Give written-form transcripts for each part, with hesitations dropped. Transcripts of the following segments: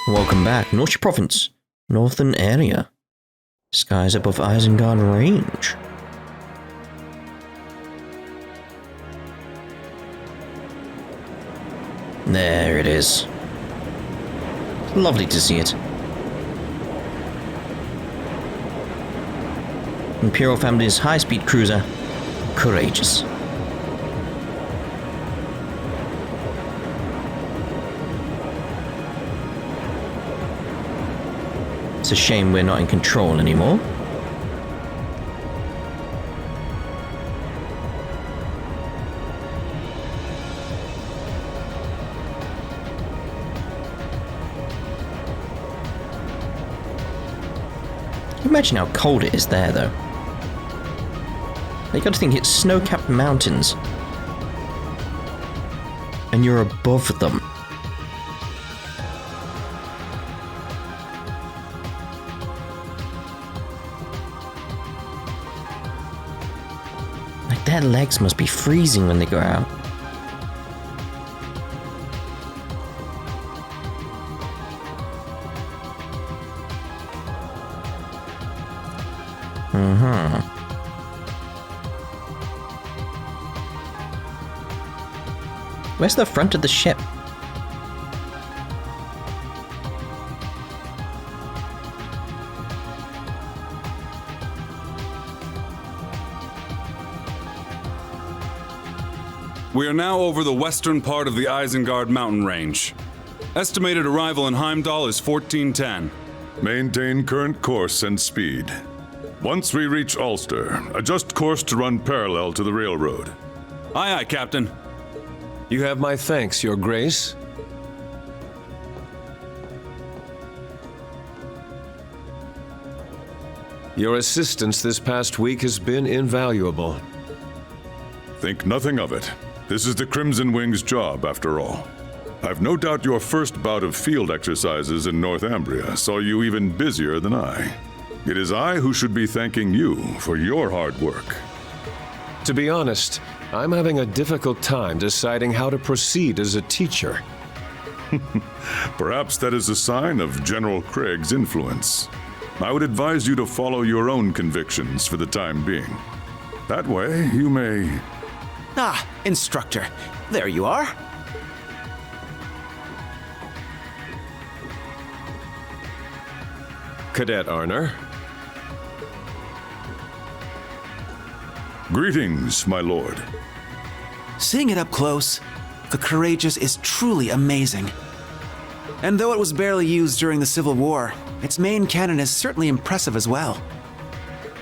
Welcome back, North Province, Northern Area. Skies above Isengard Range. There it is. Lovely to see it. Imperial family's high-speed cruiser, Courageous. It's a shame we're not in control anymore. Imagine how cold it is there, though. You gotta think it's snow-capped mountains. And you're above them. Like, their legs must be freezing when they go out. Where's the front of the ship? We are now over the western part of the Isengard mountain range. Estimated arrival in Heimdall is 1410. Maintain current course and speed. Once we reach Ulster, adjust course to run parallel to the railroad. Aye, aye, Captain. You have my thanks, Your Grace. Your assistance this past week has been invaluable. Think nothing of it. This is the Crimson Wing's job, after all. I've no doubt your first bout of field exercises in Northumbria saw you even busier than I. It is I who should be thanking you for your hard work. To be honest, I'm having a difficult time deciding how to proceed as a teacher. Perhaps that is a sign of General Craig's influence. I would advise you to follow your own convictions for the time being. That way, you may... Ah, instructor. There you are. Cadet Arner. Greetings, my lord. Seeing it up close, the Courageous is truly amazing. And though it was barely used during the Civil War, its main cannon is certainly impressive as well.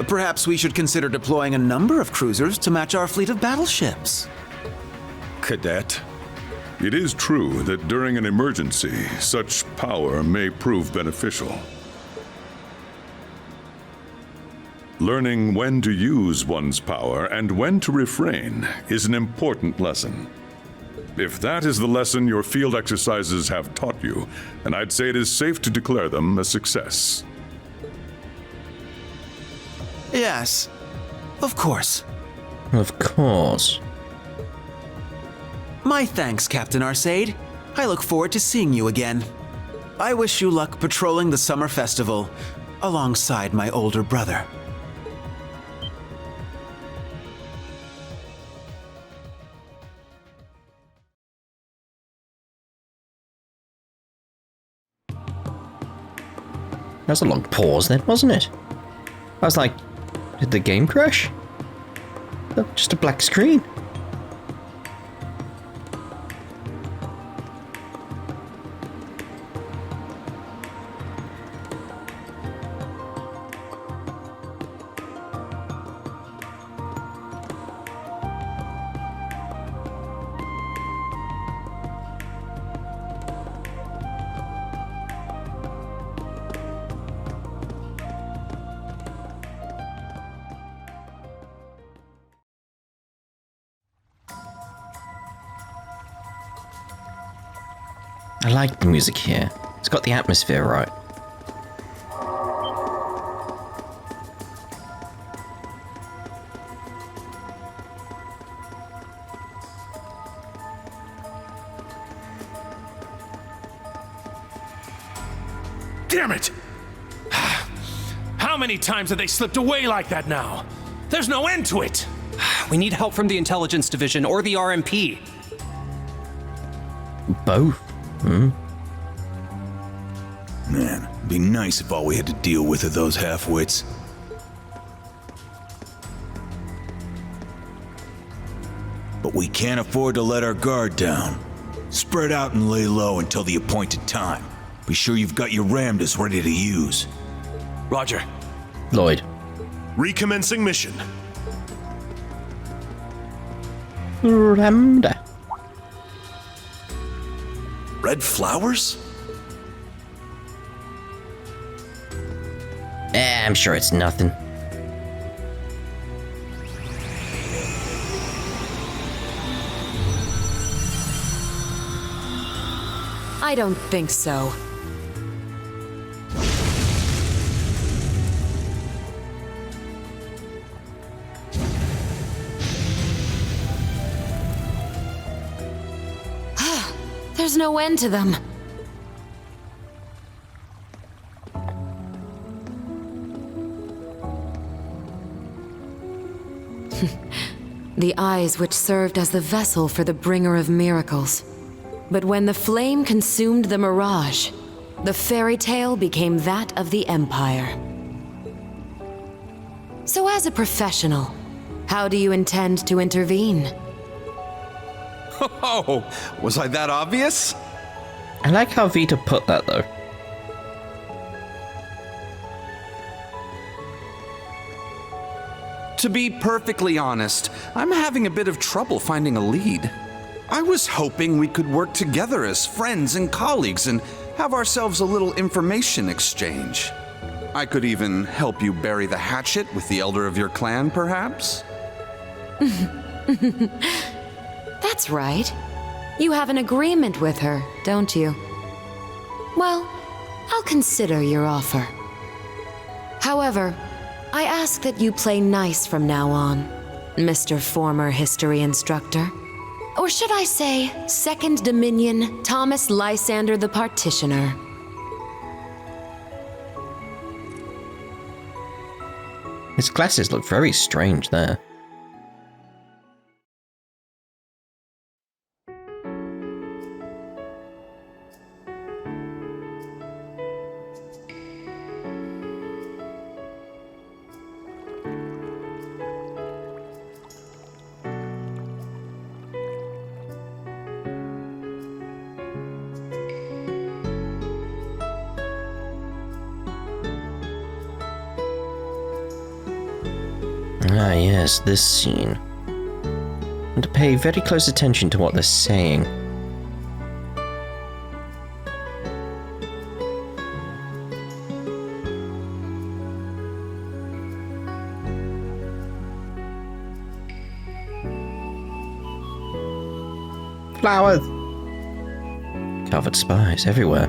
Perhaps we should consider deploying a number of cruisers to match our fleet of battleships. Cadet. It is true that during an emergency, such power may prove beneficial. Learning when to use one's power and when to refrain is an important lesson. If that is the lesson your field exercises have taught you, then I'd say it is safe to declare them a success. Yes, of course. Of course. My thanks, Captain Arcade. I look forward to seeing you again. I wish you luck patrolling the summer festival alongside my older brother. That's a long pause then, wasn't it? I was like, did the game crash? Oh, just a black screen. I like the music here. It's got the atmosphere right. damn it! How many times have they slipped away like that now? There's no end to it! We need help from the Intelligence Division or the RMP. Both? Man, it'd be nice if all we had to deal with are those half-wits. But we can't afford to let our guard down. Spread out and lay low until the appointed time. Be sure you've got your ramdas ready to use. Roger. Lloyd. Recommencing mission. Ramda. Red flowers? I'm sure it's nothing. I don't think so. There's no end to them. The eyes which served as the vessel for the bringer of miracles. But when the flame consumed the mirage, the fairy tale became that of the Empire. So as a professional, how do you intend to intervene? Oh, was I that obvious? I like how Vita put that, though. To be perfectly honest, I'm having a bit of trouble finding a lead. I was hoping we could work together as friends and colleagues and have ourselves a little information exchange. I could even help you bury the hatchet with the elder of your clan, perhaps? That's right. You have an agreement with her, don't you? Well, I'll consider your offer. However, I ask that you play nice from now on, Mr. Former History Instructor. Or should I say, Second Dominion Thomas Lysander the Partitioner. His glasses look very strange there. Ah yes, this scene. And to pay very close attention to what they're saying. Flowers! Calvard spies everywhere.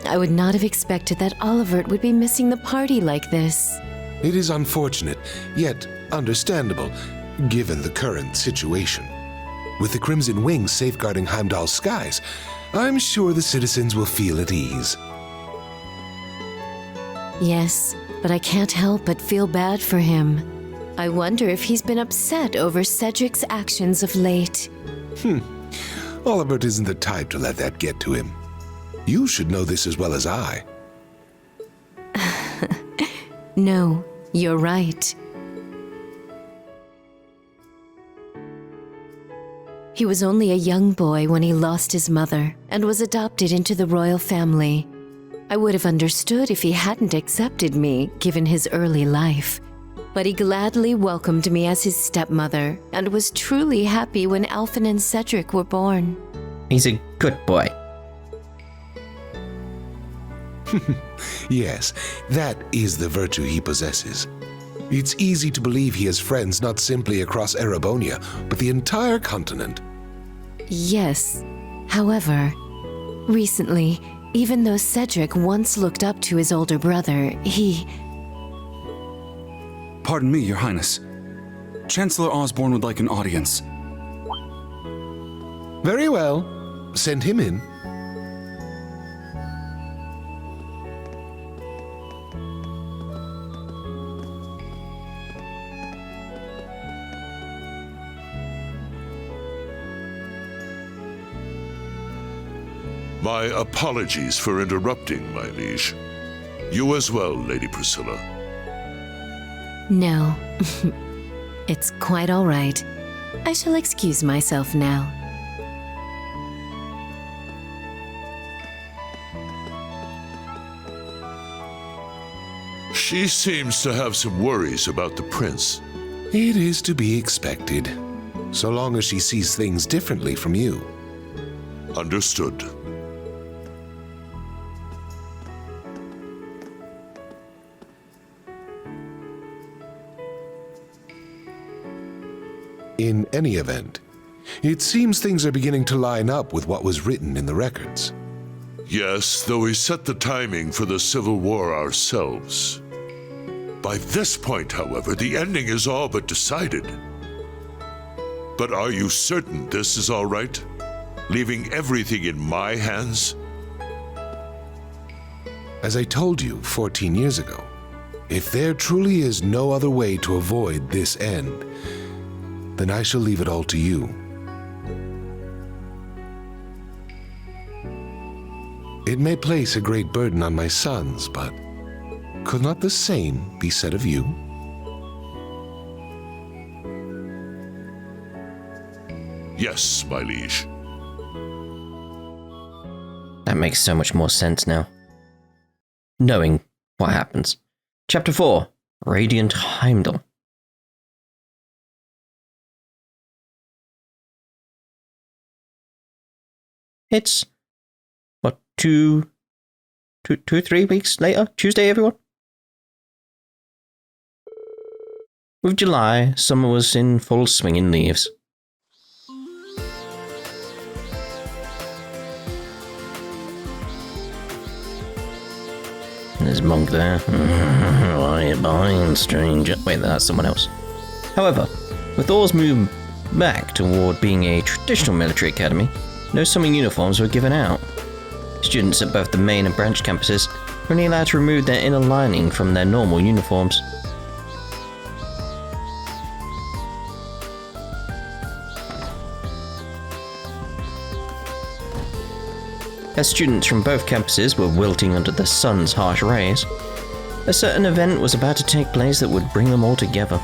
I would not have expected that Olivert would be missing the party like this. It is unfortunate, yet understandable, given the current situation. With the Crimson Wings safeguarding Heimdall's skies, I'm sure the citizens will feel at ease. Yes, but I can't help but feel bad for him. I wonder if he's been upset over Cedric's actions of late. Olivert isn't the type to let that get to him. You should know this as well as I. No, you're right. He was only a young boy when he lost his mother and was adopted into the royal family. I would have understood if he hadn't accepted me, given his early life. But he gladly welcomed me as his stepmother and was truly happy when Alphen and Cedric were born. He's a good boy. Yes, that is the virtue he possesses. It's easy to believe he has friends not simply across Erebonia, but the entire continent. Yes. However, recently, even though Cedric once looked up to his older brother, he... Pardon me, Your Highness. Chancellor Osborne would like an audience. Very well. Send him in. My apologies for interrupting, my liege. You as well, Lady Priscilla. No. It's quite all right. I shall excuse myself now. She seems to have some worries about the prince. It is to be expected, so long as she sees things differently from you. Understood. In any event, it seems things are beginning to line up with what was written in the records. Yes, though we set the timing for the Civil War ourselves. By this point, however, the ending is all but decided. But are you certain this is all right? Leaving everything in my hands? As I told you 14 years ago, if there truly is no other way to avoid this end, then I shall leave it all to you. It may place a great burden on my sons, but could not the same be said of you? Yes, my liege. That makes so much more sense now. Knowing what happens. Chapter 4, Radiant Heimdall. It's, what, 3 weeks later? Tuesday, everyone? With July, summer was in full swing in leaves. There's Monk there. Why are you buying, stranger? Wait, that's someone else. However, with Thor's move back toward being a traditional military academy, no summing uniforms were given out. Students at both the main and branch campuses were only allowed to remove their inner lining from their normal uniforms. As students from both campuses were wilting under the sun's harsh rays, a certain event was about to take place that would bring them all together.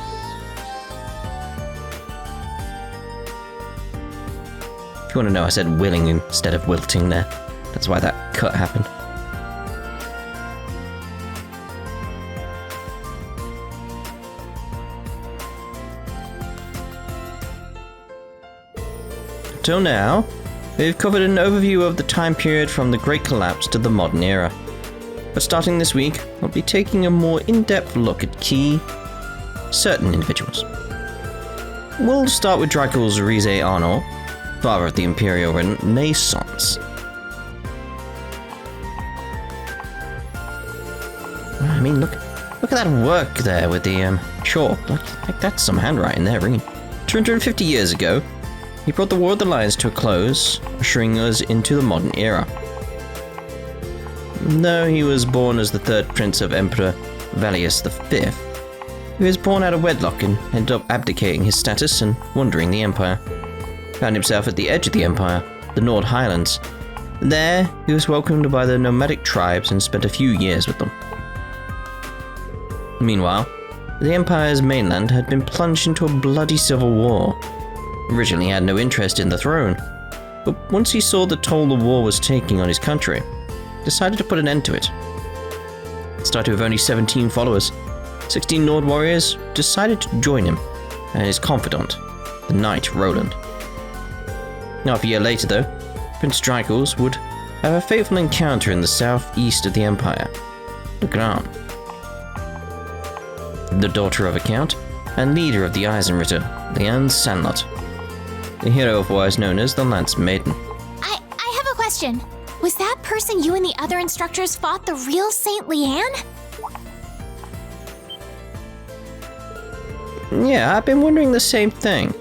If you want to know, I said willing instead of wilting there. That's why that cut happened. Till now, we've covered an overview of the time period from the Great Collapse to the modern era. But starting this week, we'll be taking a more in-depth look at certain individuals. We'll start with Dracul's Rize Arnor, father of the Imperial Renaissance. I mean, look at that work there with the chalk. Like that's some handwriting there, Rean. 250 years ago, he brought the War of the Lions to a close, ushering us into the modern era. Though he was born as the third prince of Emperor Valius V, he was born out of wedlock and ended up abdicating his status and wandering the Empire. Found himself at the edge of the Empire, the Nord Highlands. There, he was welcomed by the nomadic tribes and spent a few years with them. Meanwhile, the Empire's mainland had been plunged into a bloody civil war. Originally had no interest in the throne, but once he saw the toll the war was taking on his country, decided to put an end to it. Started with only 17 followers, 16 Nord warriors decided to join him, and his confidant, the Knight Roland. Half a year later though, Prince Dracul's would have a fateful encounter in the southeast of the Empire, the Gran. The daughter of a count and leader of the Eisenritter, Leanne Sandlot, the hero otherwise known as the Lance Maiden. I have a question. Was that person you and the other instructors fought the real Saint Leanne? Yeah, I've been wondering the same thing.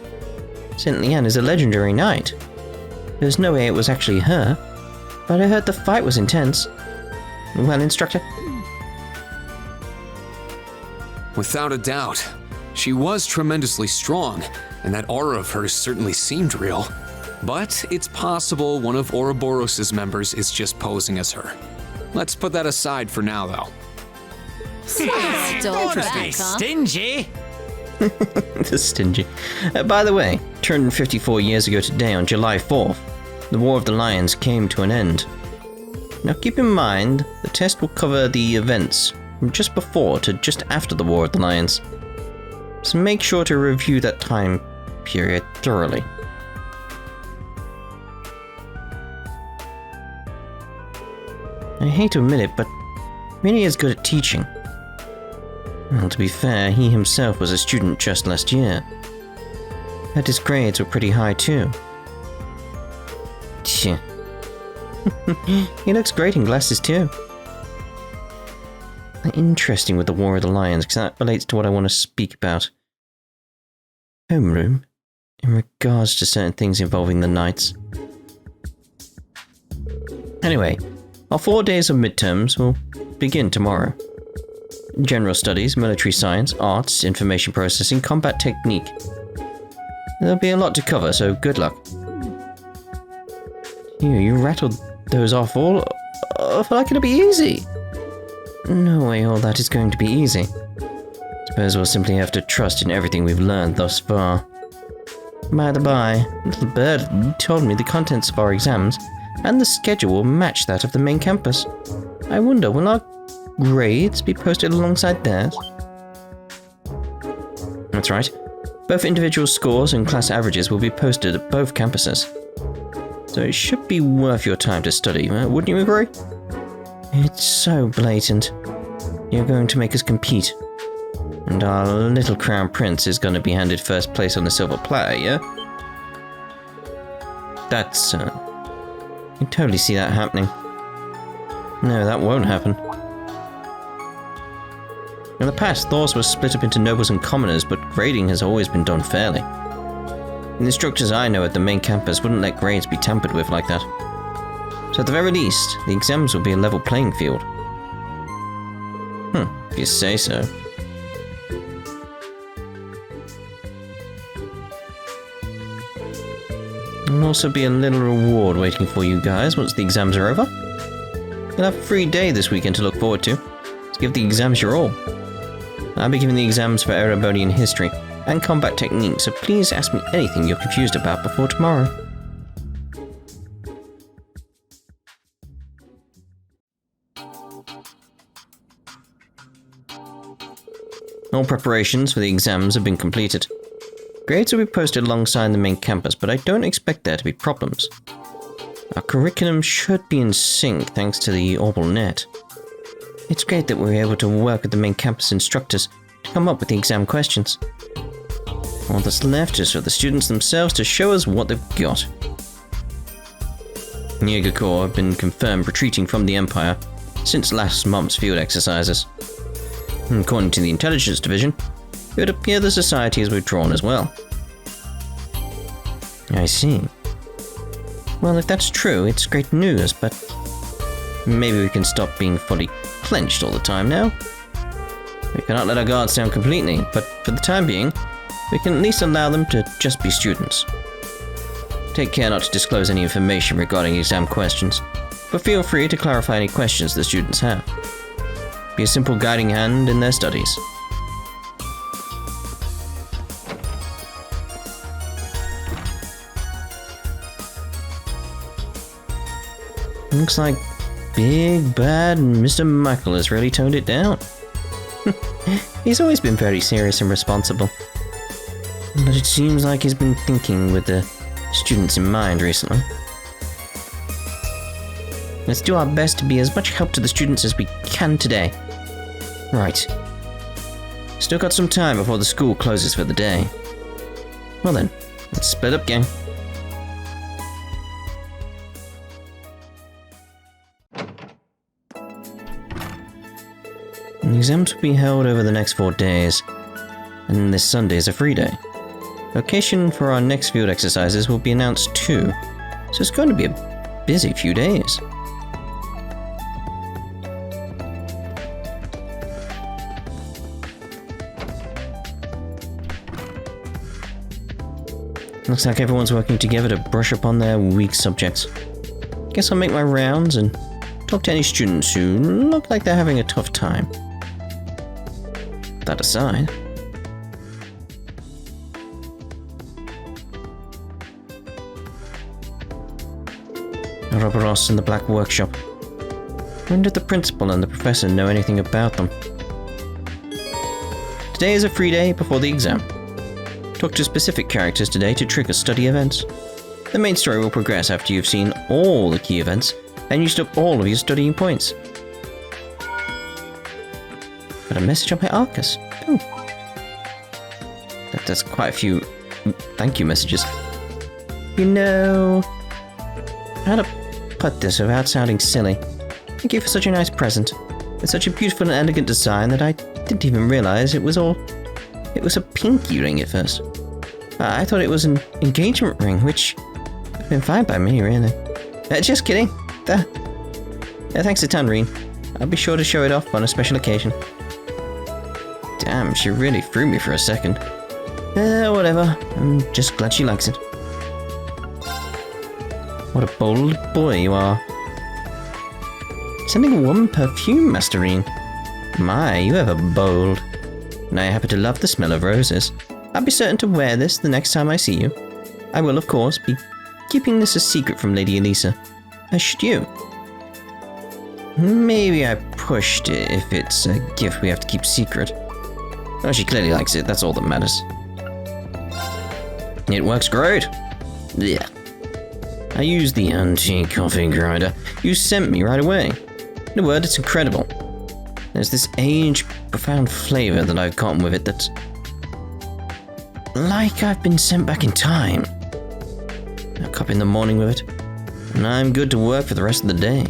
Saint Leanne is a legendary knight. There's no way it was actually her, but I heard the fight was intense. Well, instructor? Without a doubt. She was tremendously strong, and that aura of hers certainly seemed real. But it's possible one of Ouroboros' members is just posing as her. Let's put that aside for now, though. Don't be stingy. The stingy. By the way, 254 years ago today, on July 4th, the War of the Lions came to an end. Now keep in mind, the test will cover the events from just before to just after the War of the Lions. So make sure to review that time period thoroughly. I hate to admit it, but really is good at teaching. Well, to be fair, he himself was a student just last year. And his grades were pretty high too. Tch. He looks great in glasses too. Interesting with the War of the Lions, because that relates to what I want to speak about. Homeroom, in regards to certain things involving the knights. Anyway, our 4 days of midterms will begin tomorrow. General studies, military science, arts, information processing, combat technique. There'll be a lot to cover, so good luck. You rattled those off all like it'll be easy. No way all that is going to be easy. Suppose we'll simply have to trust in everything we've learned thus far. By the by, little bird told me the contents of our exams and the schedule will match that of the main campus. I wonder, will our grades be posted alongside theirs? That's right. Both individual scores and class averages will be posted at both campuses. So it should be worth your time to study, wouldn't you agree? It's so blatant. You're going to make us compete. And our little crown prince is going to be handed first place on a silver platter, yeah? That's, I can totally see that happening. No, that won't happen. In the past, Thors was split up into nobles and commoners, but grading has always been done fairly. The instructors I know at the main campus wouldn't let grades be tampered with like that. So at the very least, the exams will be a level playing field. If you say so. There'll also be a little reward waiting for you guys once the exams are over. You'll have a free day this weekend to look forward to. So give the exams your all. I'll be giving the exams for Erebonian history and combat technique, so please ask me anything you're confused about before tomorrow. All preparations for the exams have been completed. Grades will be posted alongside the main campus, but I don't expect there to be problems. Our curriculum should be in sync thanks to the Orbital Net. It's great that we're able to work with the main campus instructors to come up with the exam questions. All that's left is for the students themselves to show us what they've got. Jaeger Corps have been confirmed retreating from the Empire since last month's field exercises. According to the Intelligence Division, it would appear the Society has withdrawn as well. I see. Well, if that's true, it's great news, but maybe we can stop being fully clenched all the time now. We cannot let our guards down completely, but for the time being, we can at least allow them to just be students. Take care not to disclose any information regarding exam questions, but feel free to clarify any questions the students have. Be a simple guiding hand in their studies. Looks like Big Bad Mr. Michael has really toned it down. He's always been very serious and responsible. But it seems like he's been thinking with the students in mind recently. Let's do our best to be as much help to the students as we can today. Right. Still got some time before the school closes for the day. Well then, let's split up, gang. The exams will be held over the next 4 days, and this Sunday is a free day. Location for our next field exercises will be announced too, so it's going to be a busy few days. Looks like everyone's working together to brush up on their weak subjects. Guess I'll make my rounds and talk to any students who look like they're having a tough time. That aside, Ouroboros in the Black Workshop. When did the principal and the professor know anything about them? Today is a free day before the exam. Talk to specific characters today to trigger study events. The main story will progress after you've seen all the key events and used up all of your studying points. Got a message on my Arcus. Oh. That's quite a few thank you messages. You know, how to put this without sounding silly. Thank you for such a nice present. It's such a beautiful and elegant design that I didn't even realize it was a pinky ring at first. I thought it was an engagement ring, which would have been fine by me, really. Just kidding. Thanks a ton, Rean. I'll be sure to show it off on a special occasion. Damn, she really threw me for a second. Whatever. I'm just glad she likes it. What a bold boy you are. Sending a woman perfume, Master Rean. My, you ever bold. And I happen to love the smell of roses. I'll be certain to wear this the next time I see you. I will, of course, be keeping this a secret from Lady Elisa. As should you. Maybe I pushed it if it's a gift we have to keep secret. Oh, she clearly likes it, that's all that matters. It works great. Yeah. I used the anti-coffee grinder you sent me right away. In a word, it's incredible. There's this aged, profound flavor that I've gotten with it that's like I've been sent back in time. A cup in the morning with it, and I'm good to work for the rest of the day.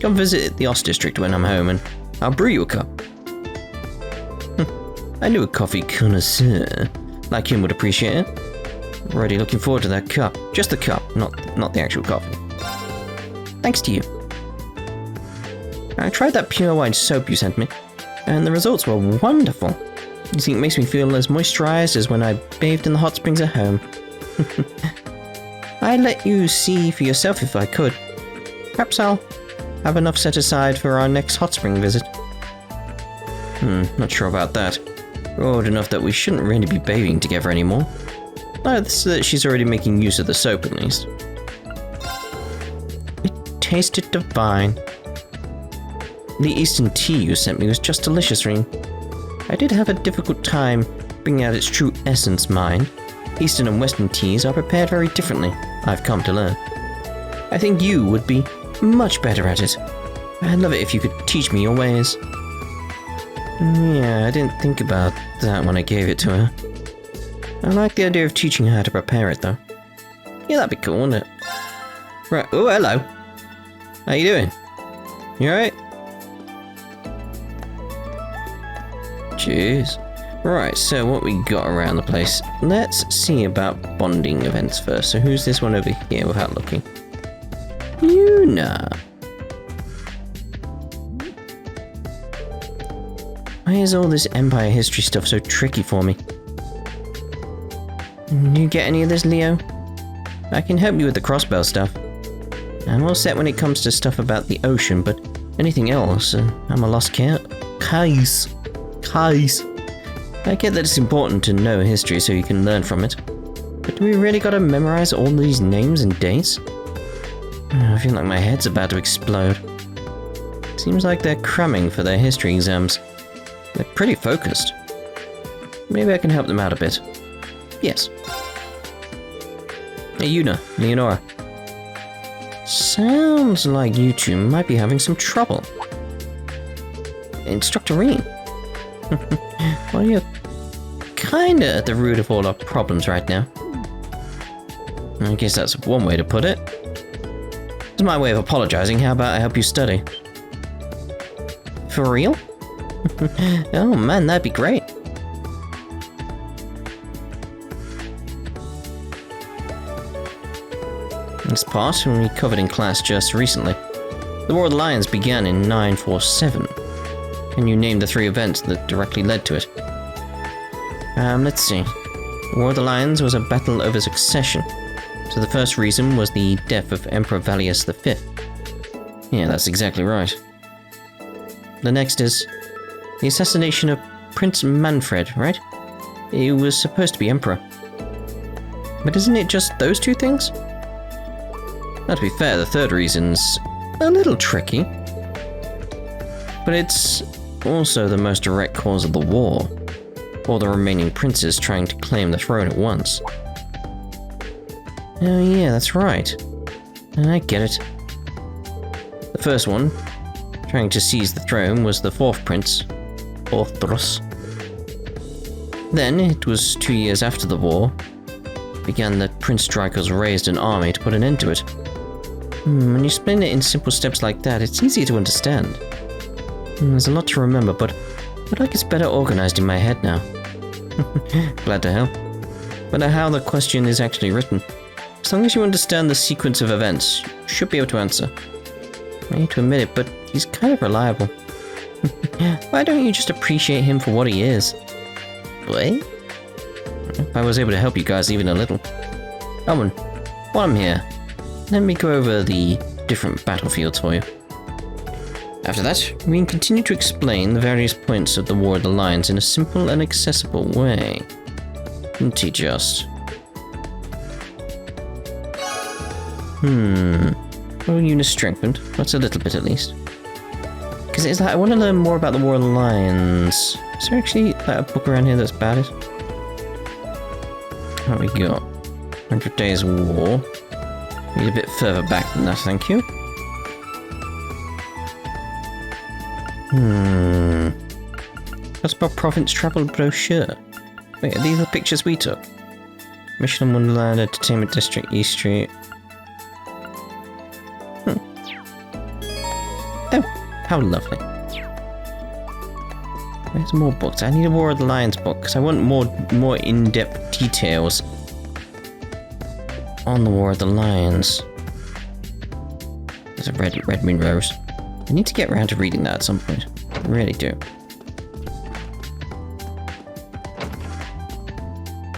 Come visit the Ost District when I'm home and I'll brew you a cup. I knew a coffee connoisseur like him would appreciate it. Already looking forward to that cup. Just the cup, not the actual coffee. Thanks to you. I tried that pure white soap you sent me, and the results were wonderful. You see, it makes me feel as moisturized as when I bathed in the hot springs at home. I'd let you see for yourself if I could. Perhaps I'll have enough set aside for our next hot spring visit. Not sure about that. We're old enough that we shouldn't really be bathing together anymore. So that she's already making use of the soap, at least. It tasted divine. The Eastern tea you sent me was just delicious, Rean. I did have a difficult time bringing out its true essence, mind. Eastern and Western teas are prepared very differently, I've come to learn. I think you would be much better at it. I'd love it if you could teach me your ways. Yeah, I didn't think about that when I gave it to her. I like the idea of teaching her how to prepare it, though. Yeah, that'd be cool, wouldn't it? Right, oh, hello. How you doing? You alright? Jeez. Right, so what we got around the place? Let's see about bonding events first. So who's this one over here without looking? Yuna. Why is all this Empire history stuff so tricky for me? You get any of this, Leo? I can help you with the crossbow stuff. I'm all set when it comes to stuff about the ocean, but anything else, I'm a lost case. I get that it's important to know history so you can learn from it. But do we really gotta memorize all these names and dates? I feel like my head's about to explode. Seems like they're cramming for their history exams. They're pretty focused. Maybe I can help them out a bit. Yes. Hey, Yuna, Leonora. Sounds like you two might be having some trouble. Instructor Rean. Well, you're kinda at the root of all our problems right now. I guess that's one way to put it. It's my way of apologizing. How about I help you study? For real? Oh man, that'd be great. This part we covered in class just recently. The War of the Lions began in 947. Can you name the 3 events that directly led to it? Let's see. The War of the Lions was a battle over succession. So the first reason was the death of Emperor Valius V. Yeah, that's exactly right. The next is the assassination of Prince Manfred, right? He was supposed to be emperor. But isn't it just those 2 things? Now, to be fair, the third reason's a little tricky. But it's also the most direct cause of the war. All the remaining princes trying to claim the throne at once. Oh yeah, that's right. I get it. The first one, trying to seize the throne, was the 4th prince, Thors. Then, it was 2 years after the war, began that Prince Dracos raised an army to put an end to it. When you explain it in simple steps like that, it's easier to understand. There's a lot to remember, but I feel like it's better organized in my head now. Glad to help. But how the question is actually written. As long as you understand the sequence of events, you should be able to answer. I hate to admit it, but he's kind of reliable. Why don't you just appreciate him for what he is? What? If I was able to help you guys even a little. Oh, and while I'm here, let me go over the different battlefields for you. After that, Rean continued to explain the various points of the War of the Lions in a simple and accessible way. Didn't he just? Well, unit strengthened. That's a little bit at least. Because it's like, I want to learn more about the War of the Lions. Is there actually a book around here that's bad? What we got? 100 Days War. Need a bit further back than that, thank you. What's about Province Travel Brochure? Wait, are these the pictures we took? Mission Wonderland, Entertainment District, East Street. Oh, how lovely. There's more books. I need a War of the Lions book, because I want more in-depth details on the War of the Lions. There's a red moon rose. I need to get around to reading that at some point. I really do.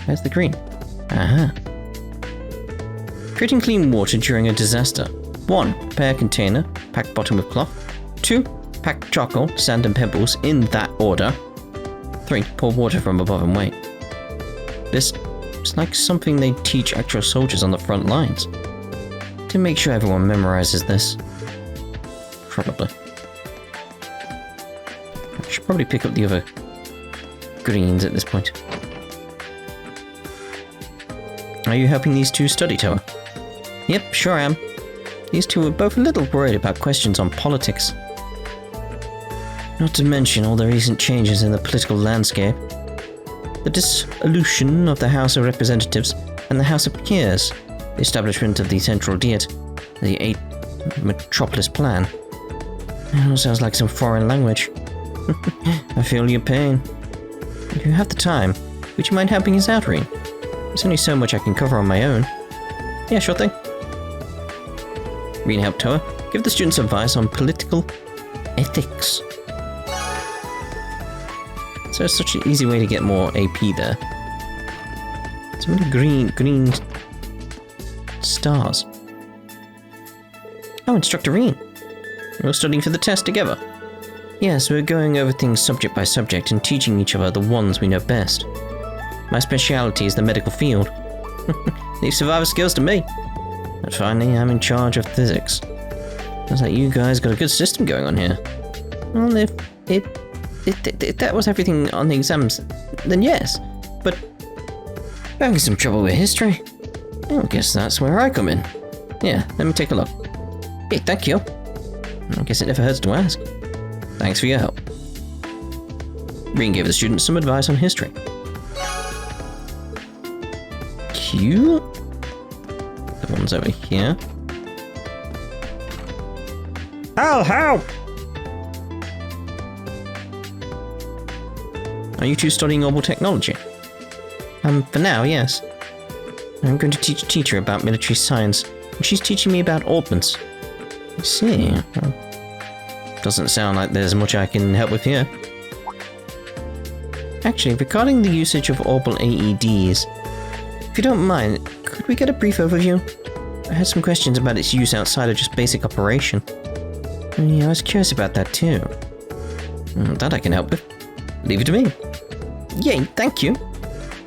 Where's the green? Aha. Creating clean water during a disaster. 1. Prepare a container. Pack bottom with cloth. 2. Pack charcoal, sand and pebbles in that order. 3. Pour water from above and wait. This is like something they teach actual soldiers on the front lines. To make sure everyone memorizes this. Probably. I should probably pick up the other greens at this point. Are you helping these 2 study, Towa? Yep, sure am. These 2 are both a little worried about questions on politics. Not to mention all the recent changes in the political landscape. The dissolution of the House of Representatives and the House of Peers, the establishment of the Central Diet, the 8 Metropolis Plan. It all sounds like some foreign language. I feel your pain. If you have the time, would you mind helping us out, Rean? There's only so much I can cover on my own. Yeah, sure thing. Rean helped Towa give the students advice on political ethics. So it's such an easy way to get more AP there. So many green stars. Oh, Instructor Rean. We're studying for the test together. Yes, we're going over things subject by subject and teaching each other the ones we know best. My speciality is the medical field. Leave survivor skills to me. And finally, I'm in charge of physics. Looks like you guys got a good system going on here. Well, if that was everything on the exams, then yes. But I'm having some trouble with history. I guess that's where I come in. Yeah, let me take a look. Hey, thank you. I guess it never hurts to ask. Thanks for your help. Rean gave the students some advice on history. Q? The one's over here. I'll help! Are you two studying orbital technology? For now, yes. I'm going to teach a teacher about military science, and she's teaching me about ordnance. I see. Well, doesn't sound like there's much I can help with here. Actually, regarding the usage of orbital AEDs, if you don't mind, could we get a brief overview? I had some questions about its use outside of just basic operation. Yeah, I was curious about that too. That I can help with. Leave it to me. Yay, thank you.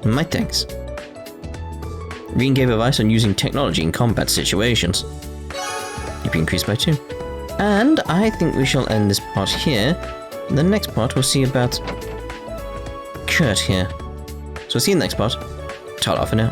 My thanks. Rean gave advice on using technology in combat situations. You've been increased by 2. And I think we shall end this part here. In the next part, we'll see about Kurt here. So we'll see you in the next part. Ta-ra for now.